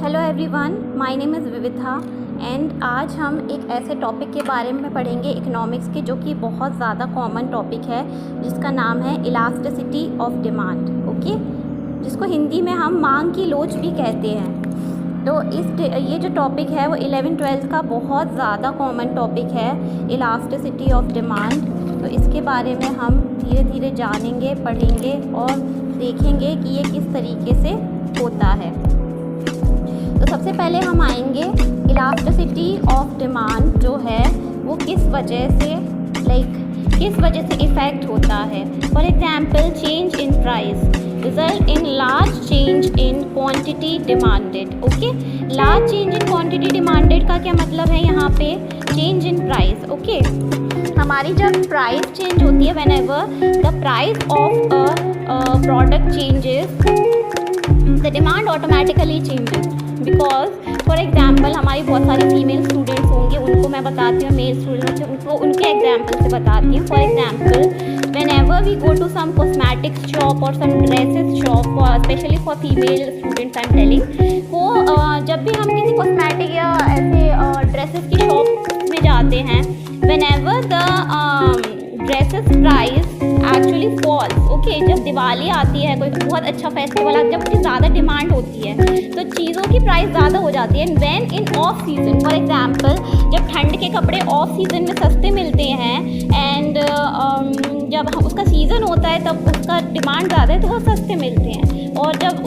Hello everyone, my name is विविधा and आज हम एक ऐसे टॉपिक के बारे में पढ़ेंगे इकोनॉमिक्स के, जो कि बहुत ज़्यादा कॉमन टॉपिक है, जिसका नाम है इलास्टिसिटी ऑफ डिमांड। ओके, जिसको हिंदी में हम मांग की लोच भी कहते हैं। तो ये जो टॉपिक है वो 11th-12th का बहुत ज़्यादा कॉमन टॉपिक है, इलास्टिसिटी ऑफ डिमांड। तो इसके बारे में हम धीरे धीरे जानेंगे, पढ़ेंगे और देखेंगे कि ये किस तरीके से होता है। तो सबसे पहले हम आएंगे इलास्टिसिटी ऑफ डिमांड जो है वो किस वजह से इफ़ेक्ट होता है। For example, change in price result in large change in quantity demanded. Okay, large change in quantity demanded का क्या मतलब है यहाँ पे? Change in price. ओके, हमारी जब प्राइस चेंज होती है, whenever the price of a product changes the demand automatically changes. Because for example, हमारी बहुत सारी फीमेल स्टूडेंट्स होंगे, उनको मैं बताती हूँ, मेल स्टूडेंट्स उनको उनके एग्जाम्पल से बताती हूँ। For example, whenever we go to some cosmetics shop or some dresses shop, especially for female students I'm telling, वो जब भी हम किसी कॉस्मेटिक या ऐसे ड्रेसेस की शॉप में जाते हैं, whenever the dresses price actually falls. Okay, जब दिवाली आती है, कोई बहुत अच्छा फेस्टिवल आता है, जब उसकी ज़्यादा डिमांड होती है तो चीज़ों की प्राइस ज़्यादा हो जाती है। When in of season, for example, जब ठंड के कपड़े ऑफ सीज़न में सस्ते मिलते हैं एंड जब उसका सीज़न होता है तब उसका डिमांड ज़्यादा है तो वो सस्ते मिलते हैं, और जब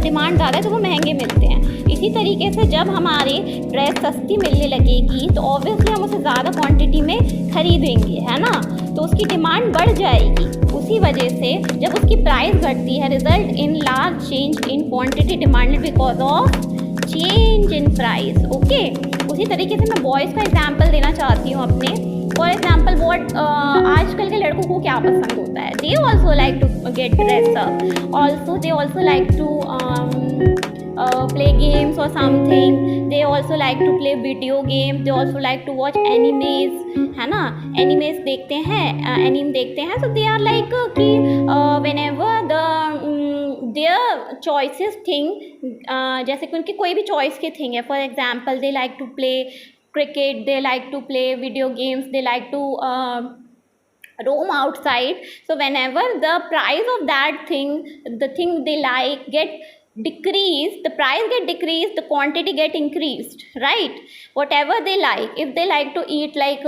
डिमांड ज़्यादा है तो वो महंगे मिलते हैं। इसी तरीके से जब हमारी ड्रेस सस्ती मिलने लगेगी तो ऑब्वियसली हम उसे ज़्यादा क्वांटिटी में खरीदेंगे, है ना, तो उसकी डिमांड बढ़ जाएगी। उसी वजह से जब उसकी प्राइस घटती है, result in large change in quantity demanded because of change in price. Okay, उसी तरीके से मैं बॉयज़ का एग्जाम्पल देना चाहती हूँ अपने। फॉर एग्जाम्पल, आजकल के लड़कों को क्या पसंद होता है? They also like to get dress up, also they also like to play games or something. They also like to play video games. They also like to watch animes, है ना, animes देखते हैं, anime देखते हैं। So they are like कि whenever their choices thing, जैसे कि उनकी कोई भी चॉइस की थिंग है, for example they like to play cricket, they like to play video games, they like to roam outside. So whenever the price of that thing, the thing they like get decrease, the price get decreased, the quantity get increased, right? Whatever they like, if they like to eat like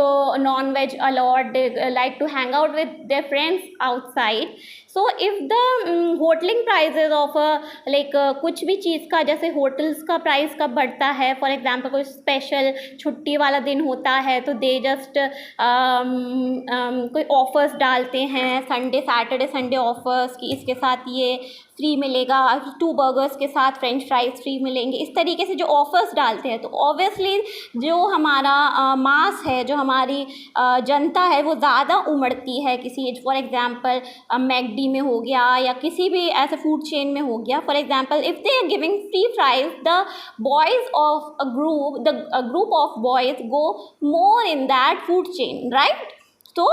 non-veg a lot, they like to hang out with their friends outside. So if the hoteling prices of कुछ भी चीज़ का, जैसे hotels का price कब बढ़ता है, for example कोई special छुट्टी वाला दिन होता है तो दे जस्ट कोई ऑफर्स डालते हैं, सैटरडे संडे ऑफर्स कि इसके साथ ये फ्री मिलेगा, 2 बर्गर्स के साथ फ्रेंच फ्राइज फ्री मिलेंगे। इस तरीके से जो ऑफर्स डालते हैं तो ऑब्वियसली जो हमारा मास है, जो हमारी जनता है, वो ज़्यादा उमड़ती है किसी, फॉर एग्जांपल मैकडी में हो गया या किसी भी ऐसे फूड चेन में हो गया। For example, if they are giving free fries, the boys of a group of boys go more in that food chain, right? तो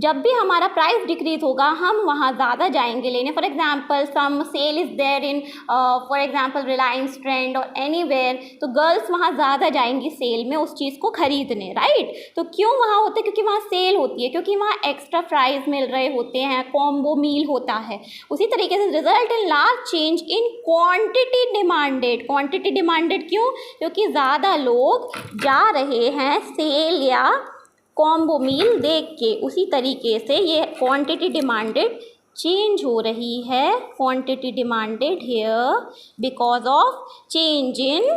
जब भी हमारा प्राइस डिक्रीज होगा, हम वहाँ ज़्यादा जाएंगे लेने। For example, some sale is there in for example Reliance Trend और एनीवेयर, तो गर्ल्स वहाँ ज़्यादा जाएंगी सेल में उस चीज़ को खरीदने, राइट? तो क्यों वहाँ होता है? क्योंकि वहाँ सेल होती है, क्योंकि वहाँ एक्स्ट्रा प्राइस मिल रहे होते हैं, कॉम्बो मील होता है। उसी तरीके से result in large change in quantity demanded. Quantity demanded क्यों? क्योंकि ज़्यादा लोग जा रहे हैं सेल या कॉम्बो मील देख के। उसी तरीके से ये क्वांटिटी डिमांडेड चेंज हो रही है, quantity demanded here because of change in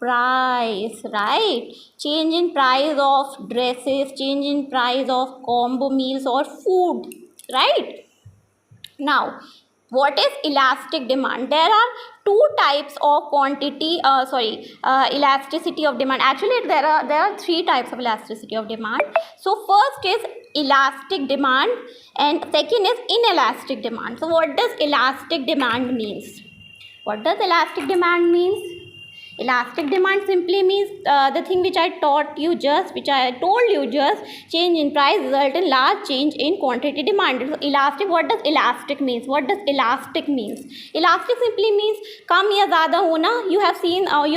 price, right? Change in price of dresses, change in price of combo meals और food, right? Now what is elastic demand? There are 2 types of elasticity of demand. Actually there are 3 types of elasticity of demand. So first is elastic demand and second is inelastic demand. So what does elastic demand means? What does elastic demand means? Elastic demand simply means the thing which I told you just, change in price result in large change in quantity demand. So elastic, what does elastic means? What does elastic means? Elastic simply means कम या ज़्यादा होना. You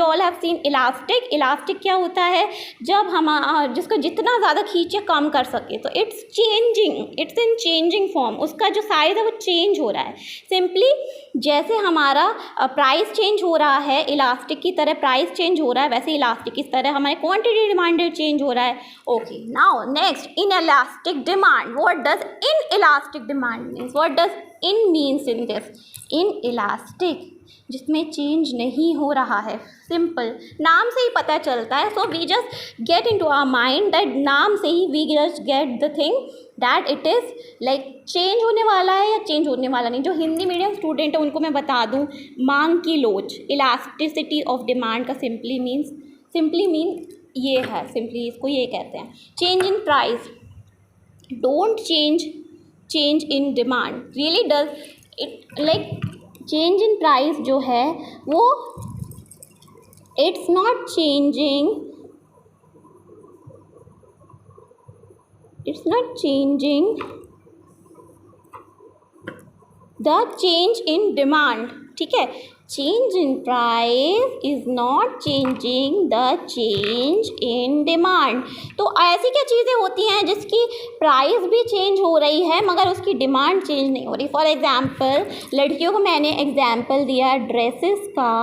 all have seen elastic. Elastic क्या होता है? जब हम जिसको जितना ज़्यादा खींचे कम कर सके, तो it's changing, it's in changing form. उसका जो साइज़ है वो चेंज हो रहा है. सिंपली जैसे हमारा प्राइस चेंज हो रहा है, इलास्टिक की तरह प्राइस चेंज हो रहा है, वैसे इलास्टिक की तरह हमारे क्वांटिटी डिमांड चेंज हो रहा है. Okay, now next, in elastic demand. What does in elastic demand means? What does in means in this? In elastic, जिसमें चेंज नहीं हो रहा है. सिंपल, नाम से ही पता चलता है. So we just get into our mind that नाम से ही we just get the thing that it is like change होने वाला है या चेंज होने वाला नहीं. जो हिंदी मीडियम स्टूडेंट है उनको मैं बता दूं, मांग की लोच, इलास्टिसिटी ऑफ डिमांड का सिंपली मीन ये है. सिंपली इसको ये कहते हैं. Change in price don't change in demand. Really does it? Like change in price जो है वो it's not changing, the change in demand. ठीक है, change in price is not changing the change in demand. तो ऐसी क्या चीज़ें होती हैं जिसकी प्राइस भी चेंज हो रही है मगर उसकी डिमांड चेंज नहीं हो रही? फॉर एग्जांपल, लड़कियों को मैंने एग्जांपल दिया ड्रेसेस का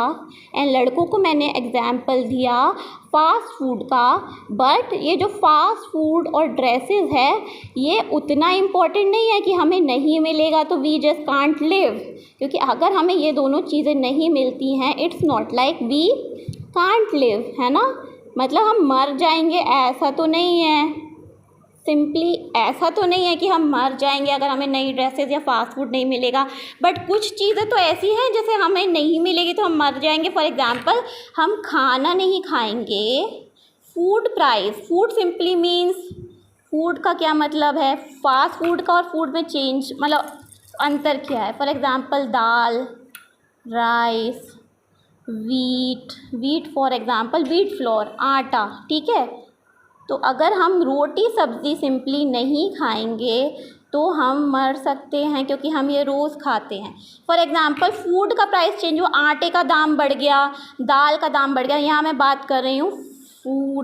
एंड लड़कों को मैंने एग्जांपल दिया फास्ट फूड का. बट ये जो फास्ट फूड और ड्रेसेस है ये उतना इम्पोर्टेंट नहीं है कि हमें नहीं मिलेगा तो वी जस्ट कांट लिव. क्योंकि अगर हमें ये दोनों चीज़ें नहीं मिलती हैं, it's not like we can't live, है ना. मतलब हम मर जाएंगे ऐसा तो नहीं है. सिंपली ऐसा तो नहीं है कि हम मर जाएंगे अगर हमें नई ड्रेसेस या फास्ट फूड नहीं मिलेगा. बट कुछ चीज़ें तो ऐसी हैं जैसे हमें नहीं मिलेगी तो हम मर जाएंगे. फॉर एग्जांपल, हम खाना नहीं खाएंगे. Food price, food simply means, food का क्या मतलब है? फास्ट फूड का और फूड में चेंज मतलब अंतर क्या है? For example, dal, rice, wheat for example wheat floor, आटा. ठीक है, तो अगर हम रोटी सब्ज़ी सिंपली नहीं खाएंगे तो हम मर सकते हैं क्योंकि हम ये रोज़ खाते हैं. फॉर एग्जांपल, फूड का प्राइस चेंज हुआ, आटे का दाम बढ़ गया, दाल का दाम बढ़ गया. यहाँ मैं बात कर रही हूँ फूड